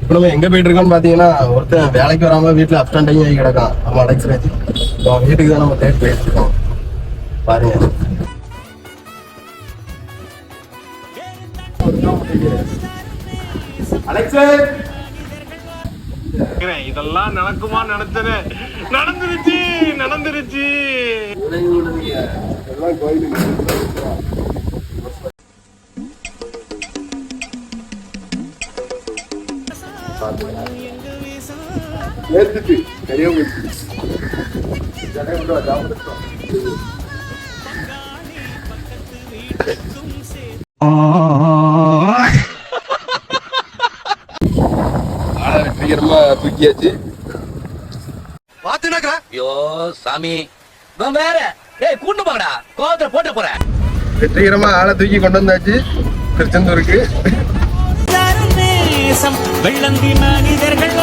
இப்போ நம்ம எங்க போயிட்டு இருக்கோம்னு பாத்தீங்கன்னா, ஒருத்தன் வேலைக்கு வராம வீட்டுல அப்டாண்டிங் ஆகி கிடக்கான். நம்ம அலெக்ஸ்ராஜ் அவன் வீட்டுக்கு தான் நம்ம தேடி போயிட்டு இருக்கோம். பாருங்க, அலெக்ஸ்ராஜ் இதெல்லாம் நடக்குமா? நடந்துருச்சு. எல்லாம் கோயிலுக்கு நேர்த்துட்டு சரியா போயிடுச்சு. வெற்றிகரமா தூக்கியாச்சு. ஐயோ சாமி வேற கூட்டு போங்கடா, கோவத்துல போட்டு போறேன். வெற்றிகரமா ஆளை தூக்கி கொண்டு வந்தாச்சு திருச்செந்தூருக்கு. வெள்ளந்தி மனிதர்கள்